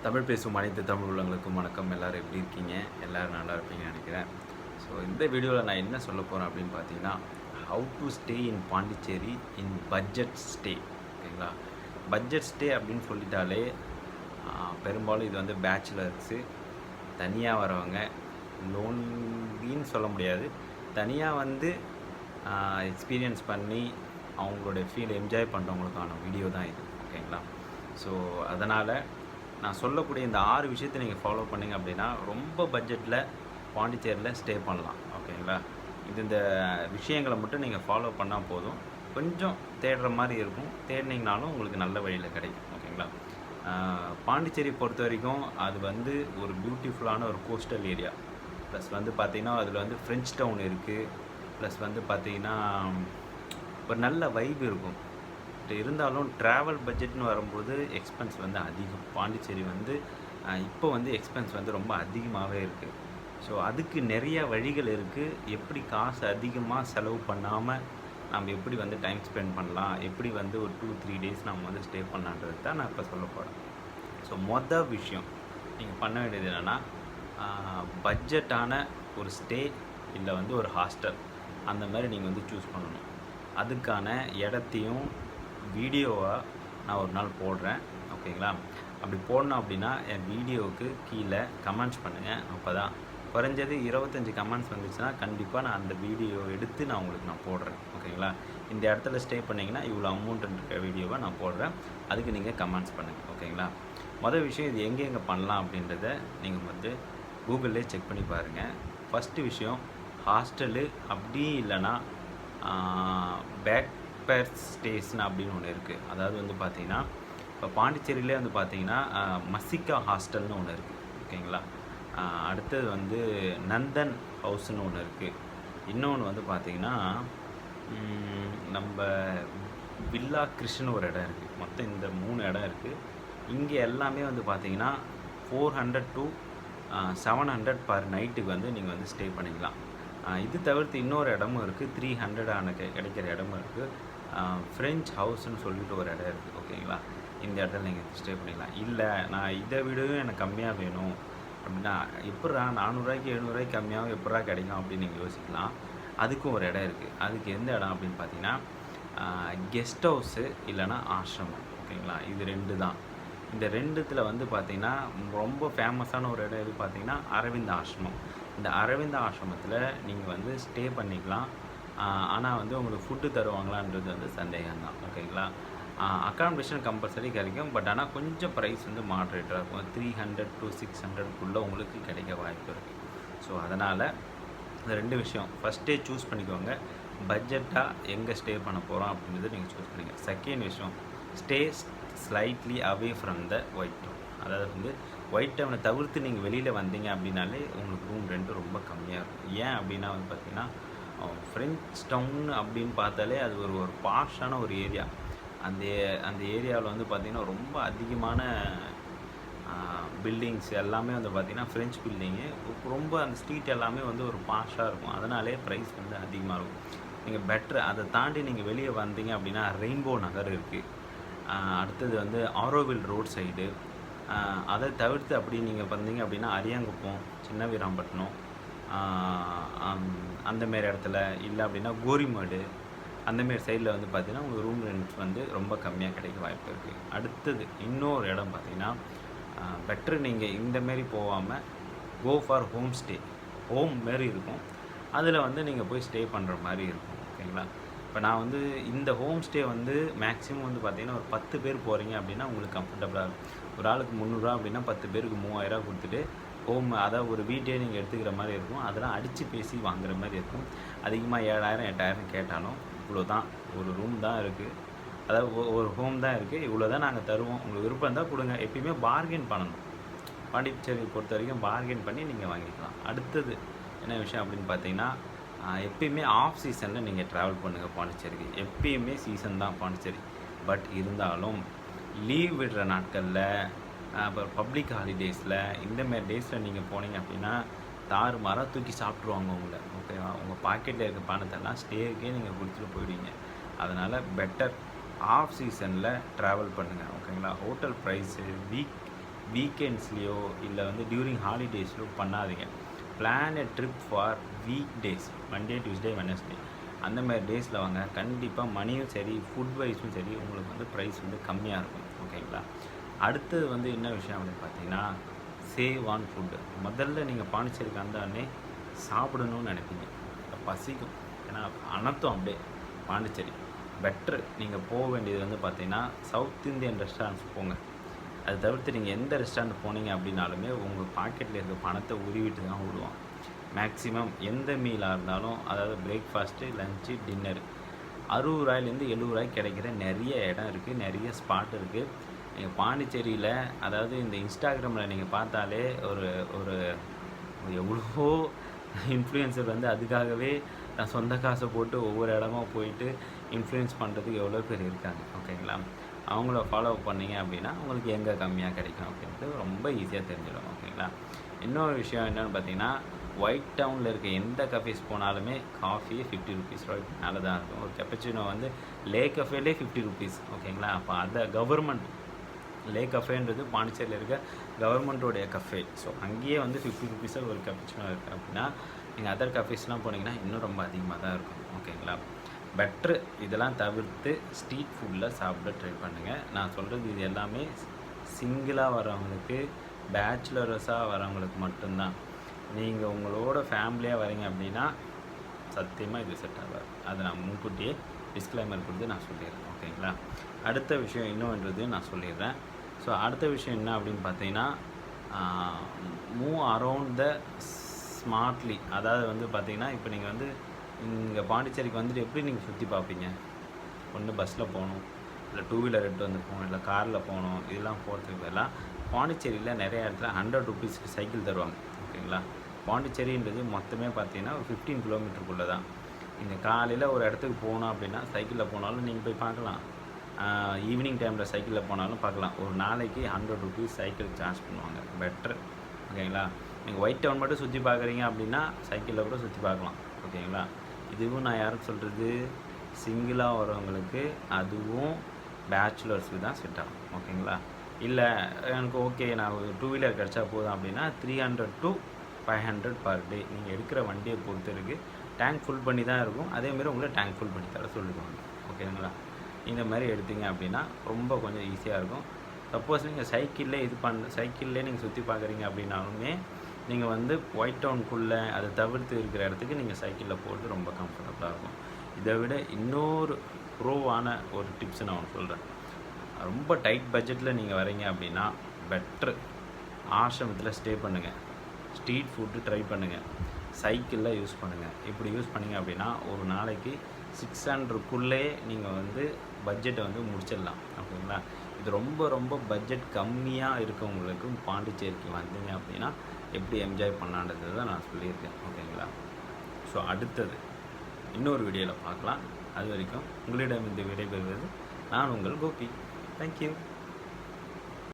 தமிழ் பேசும் அனைத்து தமிழ் உள்ளவங்களுக்கும் வணக்கம். எல்லோரும் எப்படி இருக்கீங்க? எல்லோரும் நல்லா இருப்பீங்கன்னு நினைக்கிறேன். ஸோ இந்த வீடியோவில் நான் என்ன சொல்ல போகிறேன் அப்படின்னு பார்த்தீங்கன்னா, how to stay in Pondicherry in budget stay. ஓகேங்களா? பட்ஜெட் ஸ்டே அப்படின்னு சொல்லிட்டாலே பெரும்பாலும் இது வந்து பேச்சுலர்ஸு, தனியாக வரவங்க, லோன்லின்னு சொல்ல முடியாது, தனியாக வந்து எக்ஸ்பீரியன்ஸ் பண்ணி அவங்களுடைய ஃபீல் என்ஜாய் பண்ணுறவங்களுக்கான வீடியோ தான் இது. ஓகேங்களா? ஸோ அதனால் நான் சொல்லக்கூடிய இந்த 6 விஷயத்தை நீங்கள் ஃபாலோ பண்ணிங்க அப்படின்னா ரொம்ப பட்ஜெட்டில் பாண்டிச்சேரியில் ஸ்டே பண்ணலாம். ஓகேங்களா? இந்த விஷயங்களை மட்டும் நீங்கள் ஃபாலோ பண்ணால் போதும். கொஞ்சம் தேடுற மாதிரி இருக்கும், தேடினீங்கனாலும் உங்களுக்கு நல்ல வழியில் கிடைக்கும். ஓகேங்களா? பாண்டிச்சேரி பொறுத்த வரைக்கும் அது வந்து ஒரு பியூட்டிஃபுல்லான ஒரு கோஸ்டல் ஏரியா. ப்ளஸ் வந்து பார்த்திங்கன்னா அதில் வந்து ஃப்ரெஞ்ச் டவுன் இருக்குது. ப்ளஸ் வந்து பார்த்திங்கன்னா ஒரு நல்ல வைப் இருக்கும். இருந்தாலும் ட்ராவல் பட்ஜெட்னு வரும்போது எக்ஸ்பென்ஸ் வந்து அதிகம். பாண்டிச்சேரி வந்து இப்போ வந்து எக்ஸ்பென்ஸ் வந்து ரொம்ப அதிகமாகவே இருக்குது. ஸோ அதுக்கு நிறைய வழிகள் இருக்குது. எப்படி காசு அதிகமாக செலவு பண்ணாமல் நம்ம எப்படி வந்து டைம் ஸ்பெண்ட் பண்ணலாம், எப்படி வந்து ஒரு 2-3 டேஸ் நம்ம வந்து ஸ்டே பண்ணலான்றது தான் நான் இப்போ சொல்ல போகிறேன். ஸோ மொதல் விஷயம் நீங்கள் பண்ண வேண்டியது என்னென்னா, பட்ஜெட்டான ஒரு ஸ்டே இல்லை வந்து ஒரு ஹாஸ்டல் அந்த மாதிரி நீங்கள் வந்து சூஸ் பண்ணணும். அதுக்கான இடத்தையும் வீடியோவாக நான் ஒரு நாள் போடுறேன். ஓகேங்களா? அப்படி போடணும் அப்படின்னா என் வீடியோவுக்கு கீழே கமெண்ட்ஸ் பண்ணுங்கள். அப்போ தான் குறைஞ்சது 25 கமெண்ட்ஸ் வந்துச்சுன்னா கண்டிப்பாக நான் அந்த வீடியோ எடுத்து நான் உங்களுக்கு போடுறேன். ஓகேங்களா? இந்த இடத்துல ஸ்டே பண்ணிங்கன்னா இவ்வளோ அமௌண்ட்டுன்ற இருக்க வீடியோவை நான் போடுறேன். அதுக்கு நீங்கள் கமெண்ட்ஸ் பண்ணுங்கள். ஓகேங்களா? மொதல் விஷயம் இது எங்கெங்கே பண்ணலாம் அப்படின்றத நீங்கள் வந்து கூகுளிலே செக் பண்ணி பாருங்கள். ஃபஸ்ட்டு விஷயம் ஹாஸ்டலு, அப்படி இல்லைன்னா பேக் ஸ்டேஸ்னு அப்படின்னு ஒன்று இருக்குது. அதாவது வந்து பார்த்திங்கன்னா இப்போ பாண்டிச்சேரியிலே வந்து பார்த்திங்கன்னா மசிகா ஹாஸ்டல்னு ஒன்று இருக்குது. ஓகேங்களா? அடுத்தது வந்து நந்தன் ஹவுஸ்னு ஒன்று இருக்குது. இன்னொன்று வந்து பார்த்திங்கன்னா நம்ம வில்லா கிருஷ்ணன் ஒரு இடம் இருக்குது. மொத்தம் இந்த 3 இடம் இருக்குது. இங்கே எல்லாமே வந்து பார்த்திங்கன்னா 400 to 700 பர் நைட்டுக்கு வந்து நீங்கள் வந்து ஸ்டே பண்ணிக்கலாம். இது தவிர்த்து இன்னொரு இடமும் இருக்குது, 300 கிடைக்கிற இடமும் இருக்குது. ஃப்ரெஞ்ச் ஹவுஸ்ன்னு சொல்லிட்டு ஒரு இடம் இருக்குது. ஓகேங்களா? இந்த இடத்துல நீங்கள் ஸ்டே பண்ணிக்கலாம். இல்லை நான் இதை விடவும் எனக்கு கம்மியாக வேணும் அப்படின்னா எப்பட்றா 400 700 கம்மியாகவும் எப்பட்றா கிடைக்கும் அப்படின்னு நீங்கள் யோசிக்கலாம். அதுக்கும் ஒரு இடம் இருக்குது. அதுக்கு எந்த இடம் அப்படின்னு பார்த்தீங்கன்னா கெஸ்ட் ஹவுஸு இல்லைனா ஆசிரமம். ஓகேங்களா? இது 2 தான். இந்த 2த்துல வந்து பார்த்திங்கன்னா ரொம்ப ஃபேமஸான ஒரு இடம் எது பார்த்தீங்கன்னா அரவிந்த் ஆசிரமம். இந்த அரவிந்த் ஆசிரமத்தில் நீங்கள் வந்து ஸ்டே பண்ணிக்கலாம். ஆனால் வந்து உங்களுக்கு ஃபுட்டு தருவாங்களான்றது வந்து சந்தேகம் தான். ஓகேங்களா? அக்காமடேஷன் கம்பல்சரி கிடைக்கும். பட் ஆனால் கொஞ்சம் ப்ரைஸ் வந்து மாட்ரேட்டாக இருக்கும். 300 to 600 உங்களுக்கு கிடைக்க வாய்ப்பு இருக்குது. ஸோ அதனால் இந்த 2 விஷயம் ஃபஸ்ட்டே சூஸ் பண்ணிக்கோங்க. பட்ஜெட்டாக எங்கே ஸ்டே பண்ண போகிறோம் அப்படின்றத நீங்கள் சூஸ் பண்ணிக்கோங்க. செகண்ட் விஷயம், stay slightly away from the white town. அதாவது வந்து ஒயிட் டவுனை தவிர்த்து நீங்கள் வெளியில் வந்தீங்க அப்படின்னாலே உங்களுக்கு ரூம் ரெண்ட்டு ரொம்ப கம்மியாக இருக்கும். ஏன் அப்படின்னா வந்து பார்த்திங்கன்னா ஃப்ரெஞ்ச் டவுன் அப்படின்னு பார்த்தாலே அது ஒரு பாஷான ஒரு ஏரியா. அந்த ஏரியாவில் வந்து பார்த்திங்கன்னா ரொம்ப அதிகமான பில்டிங்ஸ் எல்லாமே வந்து பார்த்திங்கன்னா ஃப்ரெஞ்ச் பில்டிங்கு. ரொம்ப அந்த ஸ்ட்ரீட் எல்லாமே வந்து ஒரு பாஷாக இருக்கும். அதனாலே ப்ரைஸ் வந்து அதிகமாக இருக்கும். நீங்கள் பெட்ரு அதை தாண்டி நீங்கள் வெளியே வந்தீங்க அப்படின்னா ரெயின்போ நகர் இருக்குது. அடுத்தது வந்து ஆரோவில் ரோட் சைடு. அதை தவிர்த்து அப்படி நீங்கள் வந்தீங்க அப்படின்னா அரியாங்குப்பம், சின்ன வீராம்பட்டினம், அந்தமாரி இடத்துல இல்லை அப்படின்னா கோரிமேடு, அந்தமாரி சைடில் வந்து பார்த்திங்கன்னா உங்களுக்கு ரூம் ரெண்ட்ஸ் வந்து ரொம்ப கம்மியாக கிடைக்க வாய்ப்பு இருக்குது. அடுத்தது இன்னொரு இடம் பார்த்திங்கன்னா பெட்ரு நீங்கள் இந்தமாரி போகாமல் go for home stay. Home மாரி இருக்கும், அதில் வந்து நீங்கள் போய் ஸ்டே பண்ணுற மாதிரி இருக்கும். ஓகேங்களா? இப்போ நான் வந்து இந்த ஹோம் ஸ்டே வந்து மேக்ஸிமம் வந்து பார்த்திங்கன்னா ஒரு 10 பேர் போகிறீங்க அப்படின்னா உங்களுக்கு கம்ஃபர்டபுளாக இருக்கும். ஒரு ஆளுக்கு 300 அப்படின்னா 10 பேருக்கு 3000 கொடுத்துட்டு ஹோம், அதாவது ஒரு வீட்டே நீங்கள் எடுத்துக்கிற மாதிரி இருக்கும். அதெல்லாம் அடித்து பேசி வாங்குற மாதிரி இருக்கும். அதிகமாக 7000 8000 கேட்டாலும் இவ்வளோ தான், ஒரு ரூம் தான் இருக்குது, அதாவது ஒரு ஹோம் தான் இருக்குது, இவ்வளோ தான் நாங்கள் தருவோம், உங்களுக்கு விருப்பம் இருந்தால் கொடுங்க. எப்பயுமே பார்கெயின் பண்ணணும். பாண்டிச்சேரி பொறுத்த வரைக்கும் பார்கெயின் பண்ணி நீங்கள் வாங்கிக்கலாம். அடுத்தது என்ன விஷயம் அப்படின்னு பார்த்தீங்கன்னா எப்பயுமே ஆஃப் சீசனில் நீங்கள் ட்ராவல் பண்ணுங்கள் பாண்டிச்சேரிக்கு. எப்பயுமே சீசன் தான் பாண்டிச்சேரி. பட் இருந்தாலும் லீவ் விடுற நாட்களில், அப்புறம் பப்ளிக் ஹாலிடேஸில், இந்தமாரி டேஸில் நீங்கள் போனீங்க அப்படின்னா தாறுமாறாக தூக்கி சாப்பிட்ருவாங்க உங்களை. ஓகேவா? உங்கள் பாக்கெட்டில் இருக்க பணத்தெல்லாம் ஸ்டேக்கே நீங்கள் கொடுத்துட்டு போயிடுவீங்க. அதனால் பெட்டர் ஆஃப் சீசனில் ட்ராவல் பண்ணுங்கள். ஓகேங்களா? ஹோட்டல் ப்ரைஸு வீக்கெண்ட்ஸ்லேயோ இல்லை வந்து டியூரிங் ஹாலிடேஸ்லையோ பண்ணாதீங்க. Plan a trip for week days, Monday, Tuesday, Wednesday அந்த மாதிரி டேஸில் வாங்க. கண்டிப்பாக மணியும் சரி, ஃபுட் வைஸும் சரி, உங்களுக்கு வந்து ப்ரைஸ் வந்து கம்மியாக இருக்கும். ஓகேங்களா? அடுத்தது வந்து என்ன விஷயம் அப்படின்னு பார்த்தீங்கன்னா, சேவ் ஆன் ஃபுட்டு. முதல்ல நீங்கள் பாண்டிச்சேரிக்கு வந்தோடனே சாப்பிடணும்னு நினைப்பீங்க, பசிக்கும். ஏன்னா அனர்த்தம் அப்படியே பாண்டிச்சேரி. பெட்ரு நீங்கள் போக வேண்டியது வந்து பார்த்தீங்கன்னா சவுத் இந்தியன் ரெஸ்டாரண்ட்ஸ் போங்க. அது தவிர்த்து நீங்கள் எந்த ரெஸ்டாரண்ட் போனீங்க அப்படின்னாலுமே உங்கள் பாக்கெட்டில் இருக்க பணத்தை உருவிட்டு தான் விடுவான். மேக்ஸிமம் எந்த மீலாக இருந்தாலும், அதாவது பிரேக்ஃபாஸ்ட்டு, லஞ்சு, டின்னரு 60 ரூபாயிலேருந்து 70 ரூபாய்க்கு கிடைக்கிற நிறைய இடம் இருக்குது, நிறைய ஸ்பாட் இருக்குது. நீங்கள் பாண்டிச்சேரியில், அதாவது இந்த இன்ஸ்டாகிராமில் நீங்கள் பார்த்தாலே ஒரு ஒரு எவ்வளவோ இன்ஃப்ளூயன்சர் வந்து அதுக்காகவே நான் சொந்த காசை போட்டு ஒவ்வொரு இடமா போயிட்டு இன்ஃப்ளூயன்ஸ் பண்ணுறதுக்கு எவ்வளோ பேர் இருக்காங்க. ஓகேங்களா? அவங்கள ஃபாலோ பண்ணிங்க அப்படின்னா உங்களுக்கு எங்கே கம்மியாக கிடைக்கும் அப்படின்றது ரொம்ப ஈஸியாக தெரிஞ்சிடும். ஓகேங்களா? இன்னொரு விஷயம் என்னென்னு பார்த்தீங்கன்னா, ஒயிட் டவுனில் இருக்க எந்த கஃபேஸ் போனாலுமே காஃபி 50 ருபீஸ் ரூபாய்க்கு மேலே தான் இருக்கும். ஒரு கேப்பச்சினோ வந்து லே கஃபேலே 50 ருபீஸ். ஓகேங்களா? அப்போ அதை கவர்மெண்ட் லே கஃபேன்றது பாண்டிச்சேரியில் இருக்க கவர்மெண்ட்டோடைய கஃபே. ஸோ அங்கேயே வந்து 50 ருபீஸில் ஒரு கேப்பச்சினோ இருக்குது அப்படின்னா, நீங்கள் அதர் கஃபேஸ்லாம் போனீங்கன்னா இன்னும் ரொம்ப அதிகமாக தான் இருக்கும். ஓகேங்களா? பெட்ரு இதெல்லாம் தவிர்த்து ஸ்ட்ரீட் ஃபுட்டில் சாப்பிட ட்ரை பண்ணுங்கள். நான் சொல்கிறது இது எல்லாமே சிங்கிளாக வரவங்களுக்கு, பேச்சுலர்ஸாக வரவங்களுக்கு மட்டும்தான். நீங்கள் உங்களோட ஃபேமிலியாக வரீங்க அப்படின்னா சத்தியமாக இது செட் ஆகாது. அதை நான் முன்கூட்டியே டிஸ்க்ளைமர் கொடுத்து நான் சொல்லிடுறேன். ஓகேங்களா? அடுத்த விஷயம் இன்னொன்றது நான் சொல்லிடுறேன். ஸோ அடுத்த விஷயம் என்ன அப்படின்னு பார்த்தீங்கன்னா, மூவ் அரவுண்ட் த ஸ்மார்ட்லி. அதாவது வந்து பார்த்தீங்கன்னா, இப்போ நீங்கள் வந்து இங்கே பாண்டிச்சேரிக்கு வந்துட்டு எப்படி நீங்கள் சுற்றி பார்ப்பீங்க? ஒன்று பஸ்ஸில் போகணும், இல்லை 2 வீலர் எடுத்து வந்து போகணும், இல்லை காரில் போகணும். இதெல்லாம் போகிறதுக்கு பதிலாக பாண்டிச்சேரியில் நிறைய இடத்துல 100 ருபீஸ்க்கு சைக்கிள் தருவாங்க. ஓகேங்களா? பாண்டிச்சேரின்றது மொத்தமே பார்த்தீங்கன்னா ஒரு 15 கிலோமீட்டருக்குள்ளே தான். நீங்கள் காலையில் ஒரு இடத்துக்கு போகணும் அப்படின்னா சைக்கிளில் போனாலும் நீங்கள் போய் பார்க்கலாம், ஈவினிங் டைமில் சைக்கிளில் போனாலும் பார்க்கலாம். ஒரு நாளைக்கு 100 ருபீஸ் சைக்கிள் சார்ஜ் பண்ணுவாங்க. பெட்ரு. ஓகேங்களா? நீங்கள் ஒயிட் டவுன் மட்டும் சுற்றி பார்க்குறீங்க அப்படின்னா சைக்கிளில் கூட சுற்றி பார்க்கலாம். ஓகேங்களா? இதுவும் நான் யாருக்கு சொல்கிறது, சிங்கிளாக வரவங்களுக்கு, அதுவும் பேச்சுலர்ஸுக்கு தான் செட் ஆகும். ஓகேங்களா? இல்லை எனக்கு ஓகே நான் 2 வீலர் கிடச்சா போதும் அப்படின்னா 300 to 500 பர் டே. நீங்கள் எடுக்கிற வண்டியை பொறுத்து இருக்குது. டேங்க் ஃபுல் பண்ணி தான் இருக்கும். அதேமாதிரி உங்களை டேங்க் ஃபுல் பண்ணி தர சொல்லிடுவாங்க. ஓகேங்களா? இந்த மாதிரி எடுத்தீங்க அப்படின்னா ரொம்ப கொஞ்சம் ஈஸியாக இருக்கும். சப்போஸ் நீங்கள் சைக்கிள்லேயே நீங்கள் சுற்றி பார்க்குறீங்க அப்படின்னாலுமே நீங்கள் வந்து ஒயிட் டவுனுக்குள்ளே அதை தவிர்த்து இருக்கிற இடத்துக்கு நீங்கள் சைக்கிளில் போகிறது ரொம்ப கம்ஃபர்டபுளாக இருக்கும். இதை விட இன்னொரு ப்ரோவான ஒரு டிப்ஸை நான் ஒன்று சொல்கிறேன். ரொம்ப டைட் பட்ஜெட்டில் நீங்கள் வரீங்க அப்படின்னா பெட்ரு ஆசிரமத்தில் ஸ்டே பண்ணுங்கள், ஸ்ட்ரீட் ஃபுட்டு ட்ரை பண்ணுங்கள், சைக்கிளில் யூஸ் பண்ணுங்கள். இப்படி யூஸ் பண்ணிங்க அப்படின்னா ஒரு நாளைக்கு 600க்குள்ளே நீங்கள் வந்து பட்ஜெட்டை வந்து முடிச்சிடலாம். ஓகேங்களா? இது ரொம்ப ரொம்ப பட்ஜெட் கம்மியாக இருக்கவங்களுக்கு பாண்டிச்சேரிக்கு வந்தீங்க அப்படின்னா எப்படி என்ஜாய் பண்ணலான்றது தான் நான் சொல்லியிருக்கேன். ஓகேங்களா? ஸோ அடுத்தது இன்னொரு வீடியோவில் பார்க்கலாம். அது வரைக்கும் உங்களிடம் இந்த விடைபெறுவது நான் உங்கள் கோபி. தேங்க்யூ.